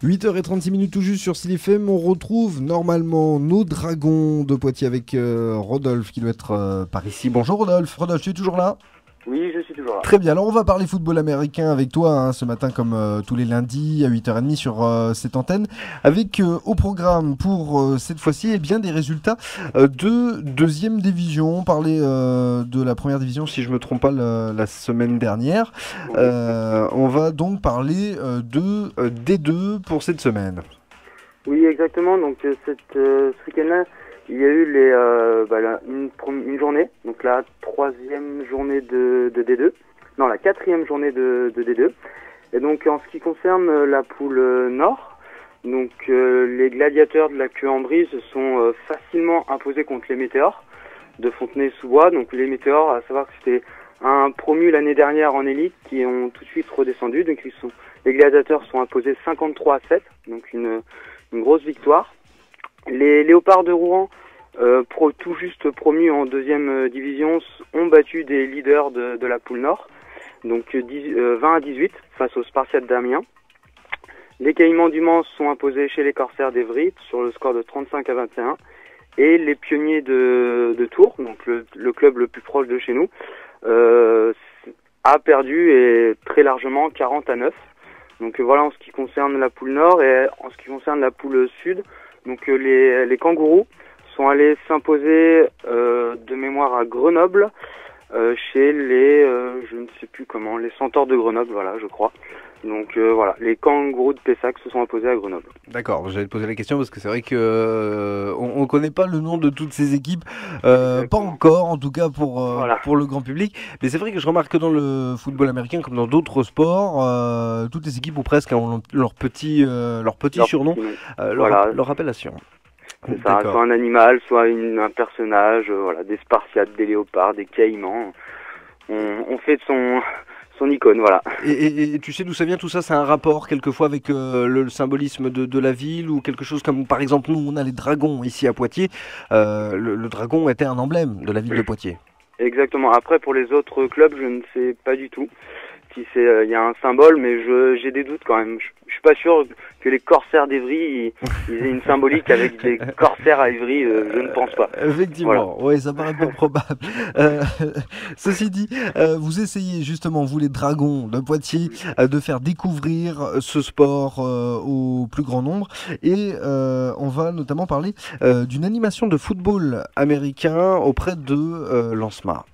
8h36 tout juste sur Style FM, on retrouve normalement nos dragons de Poitiers avec Rodolphe qui doit être par ici. Bonjour Rodolphe, Rodolphe tu es toujours là? Oui, je suis toujours là. Très bien, alors on va parler football américain avec toi ce matin comme tous les lundis à 8h30 sur cette antenne avec au programme pour cette fois-ci bien des résultats de deuxième division. On parlait de la première division si je me trompe pas la semaine dernière. On va donc parler de D2 pour cette semaine. Oui, exactement. Donc ce week-end-là, il y a eu une journée, donc la troisième journée de D2. Non, la quatrième journée de D2. Et donc en ce qui concerne la poule Nord, donc les gladiateurs de la Queue-en-Brie se sont facilement imposés contre les Météores de Fontenay-sous-Bois. Donc les Météores, à savoir que c'était un promu l'année dernière en élite qui ont tout de suite redescendu. Donc les gladiateurs sont imposés 53-7, donc une grosse victoire. Les Léopards de Rouen, tout juste promus en deuxième division, ont battu des leaders de la poule Nord, donc 20-18 face aux Spartiates d'Amiens. Les Caïmans du Mans sont imposés chez les Corsaires d'Evry sur le score de 35-21. Et les Pionniers de Tours, donc le club le plus proche de chez nous, a perdu et très largement 40-9. Donc voilà en ce qui concerne la poule Nord, et en ce qui concerne la poule Sud, donc les Kangourous sont allés s'imposer de mémoire à Grenoble chez je ne sais plus comment, les Centaures de Grenoble, voilà, je crois. Donc voilà, les Kangourous de Pessac se sont imposés à Grenoble. D'accord, j'allais te poser la question parce que c'est vrai que on connaît pas le nom de toutes ces équipes, pas encore en tout cas pour le grand public. Mais c'est vrai que je remarque que dans le football américain comme dans d'autres sports, toutes les équipes ou presque ont leur petit surnom, leur appellation. C'est ça, soit un animal, soit un personnage, voilà, des Spartiates, des Léopards, des Caïmans. On fait de son icône, voilà. Et tu sais d'où ça vient tout ça? C'est un rapport quelquefois avec le symbolisme de la ville ou quelque chose comme par exemple nous on a les dragons ici à Poitiers. Le dragon était un emblème de la ville de Poitiers. Exactement. Après pour les autres clubs je ne sais pas du tout si il y a un symbole, mais j'ai des doutes quand même. Je suis pas sûr que les Corsaires d'Evry ils aient une symbolique avec des Corsaires à Evry, je ne pense pas. Effectivement, voilà. Oui, ça paraît peu probable. Ceci dit, vous essayez justement, vous les dragons de Poitiers, de faire découvrir ce sport au plus grand nombre. Et on va notamment parler d'une animation de football américain auprès de l'ANSMA.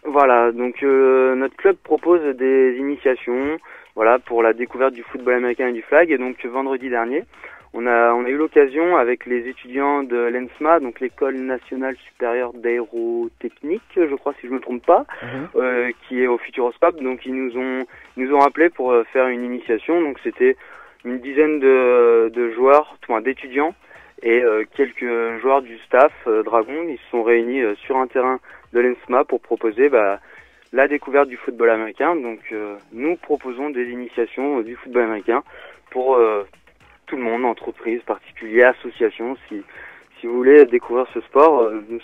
Voilà, donc notre club propose des initiations, voilà, pour la découverte du football américain et du flag. Et donc vendredi dernier, on a eu l'occasion avec les étudiants de l'ENSMA, donc l'École nationale supérieure d'aérotechnique, je crois si je me trompe pas, qui est au Futuroscope. Donc ils nous ont appelés pour faire une initiation. Donc c'était une dizaine de joueurs, d'étudiants et quelques joueurs du staff Dragon. Ils se sont réunis sur un terrain de l'ENSMA pour proposer la découverte du football américain. Donc nous proposons des initiations du football américain pour tout le monde, entreprises, particuliers, associations. Si vous voulez découvrir ce sport, nous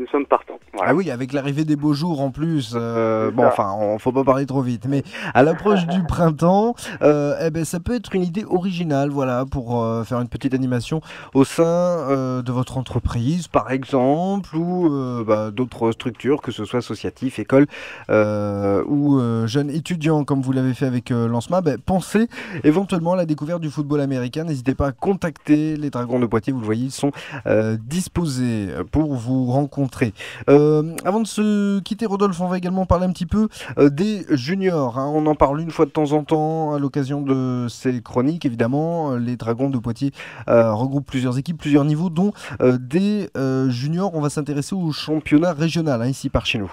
sommes partants. Voilà. Ah oui, avec l'arrivée des beaux jours en plus. Faut pas parler trop vite, mais à l'approche du printemps, ça peut être une idée originale, voilà, pour faire une petite animation au sein de votre entreprise, par exemple, ou d'autres structures, que ce soit associatif, école ou jeunes étudiants, comme vous l'avez fait avec l'ANSMA. Pensez éventuellement à la découverte du football américain. N'hésitez pas à contacter les Dragons de Poitiers. Vous le voyez, ils sont disposés pour vous rencontrer. Avant de se quitter, Rodolphe, on va également parler un petit peu des juniors. On en parle une fois de temps en temps à l'occasion de ces chroniques. Évidemment, les Dragons de Poitiers regroupent plusieurs équipes, plusieurs niveaux, dont des juniors. On va s'intéresser au championnat régional ici par chez nous.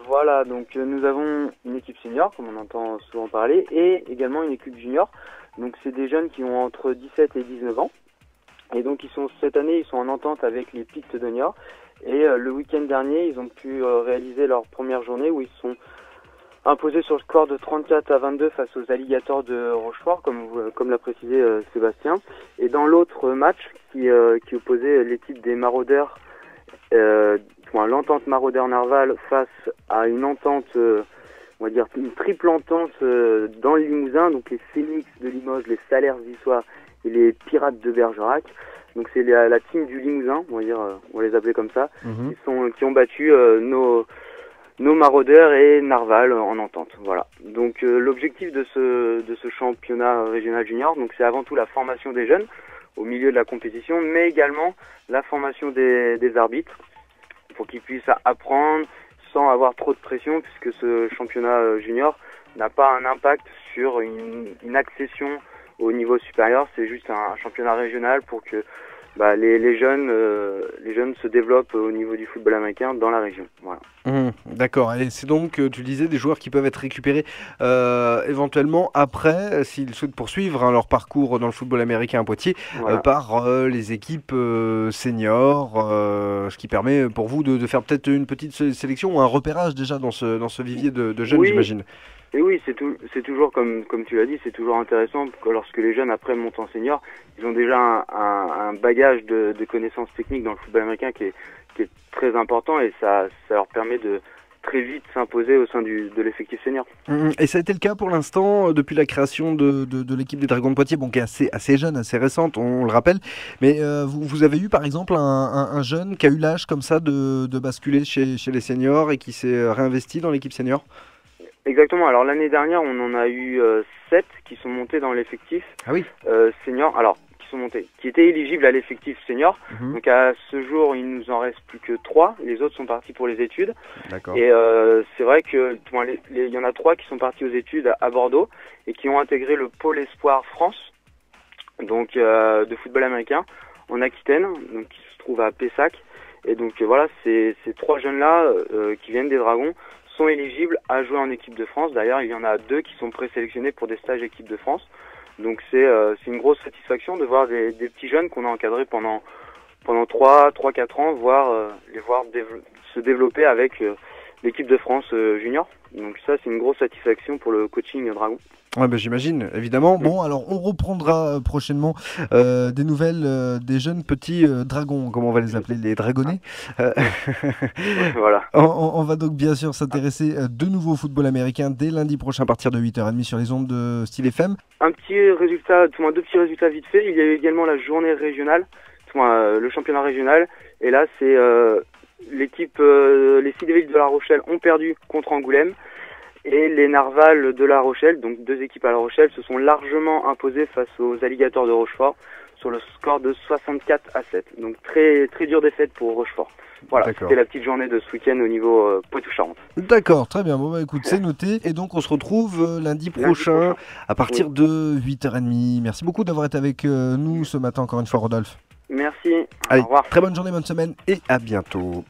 Voilà, donc nous avons une équipe senior, comme on entend souvent parler, et également une équipe junior. Donc c'est des jeunes qui ont entre 17 et 19 ans. Et donc cette année, ils sont en entente avec les Pictes de Niort. Et le week-end dernier, ils ont pu réaliser leur première journée où ils se sont imposés sur le score de 34-22 face aux Alligators de Rochefort, comme l'a précisé Sébastien. Et dans l'autre match qui opposait l'équipe des Maraudeurs, l'entente Maraudeurs-Narval face à une entente, on va dire une triple entente dans le Limousin, donc les Phoenix de Limoges, les Salaires d'Issoire et les Pirates de Bergerac. Donc c'est la team du Limousin, on va dire, on va les appeler comme ça, qui ont battu nos Maraudeurs et Narval en entente. Voilà. Donc l'objectif de ce championnat régional junior, donc c'est avant tout la formation des jeunes au milieu de la compétition, mais également la formation des arbitres pour qu'ils puissent apprendre sans avoir trop de pression, puisque ce championnat junior n'a pas un impact sur une accession au niveau supérieur. C'est juste un championnat régional pour que les jeunes se développent au niveau du football américain dans la région. Voilà. D'accord. Et c'est donc, tu disais, des joueurs qui peuvent être récupérés éventuellement après, s'ils souhaitent poursuivre leur parcours dans le football américain à Poitiers, Voilà. par les équipes seniors, ce qui permet pour vous de faire peut-être une petite sélection ou un repérage déjà dans ce vivier de jeunes, Oui. j'imagine. Et oui, c'est toujours comme tu l'as dit, c'est toujours intéressant que lorsque les jeunes après montent en senior, ils ont déjà un bagage de connaissances techniques dans le football américain qui est très important, et ça leur permet de très vite s'imposer au sein de l'effectif senior. Et ça a été le cas pour l'instant depuis la création de l'équipe des Dragons de Poitiers, bon, qui est assez jeune, assez récente, on le rappelle. Mais vous avez eu par exemple un jeune qui a eu l'âge comme ça de basculer chez les seniors et qui s'est réinvesti dans l'équipe senior? Exactement. Alors l'année dernière, on en a eu 7 qui sont montés dans l'effectif senior. Alors qui étaient éligibles à l'effectif senior. Donc à ce jour, il nous en reste plus que 3. Les autres sont partis pour les études. D'accord. Et c'est vrai que il y en a 3 qui sont partis aux études à Bordeaux et qui ont intégré le pôle espoir France, donc de football américain en Aquitaine, donc qui se trouve à Pessac. Et donc voilà, ces 3 jeunes-là qui viennent des Dragons sont éligibles à jouer en équipe de France. D'ailleurs, il y en a 2 qui sont présélectionnés pour des stages équipe de France. Donc c'est une grosse satisfaction de voir des petits jeunes qu'on a encadrés pendant 3-4 ans, les voir se développer avec l'équipe de France junior. Donc ça, c'est une grosse satisfaction pour le coaching Dragon. Ouais, j'imagine, évidemment. Bon, alors on reprendra prochainement des nouvelles des jeunes petits dragons, comme on va les appeler, les dragonnés. Voilà. On va donc bien sûr s'intéresser de nouveau au football américain dès lundi prochain à partir de 8h30 sur les ondes de Style FM. Deux petits résultats vite fait. Il y a eu également la journée régionale, le championnat régional. Et là, c'est les Sea Devils de La Rochelle ont perdu contre Angoulême. Et les Narval de La Rochelle, donc 2 équipes à La Rochelle, se sont largement imposées face aux Alligators de Rochefort sur le score de 64-7. Donc très très dure défaite pour Rochefort. Voilà, c'était la petite journée de ce week-end au niveau Poitou-Charentes. D'accord, très bien. Bon, écoute, c'est noté. Et donc on se retrouve lundi prochain à partir de 8h30. Merci beaucoup d'avoir été avec nous ce matin encore une fois, Rodolphe. Merci. Allez, au revoir. Très bonne journée, bonne semaine et à bientôt.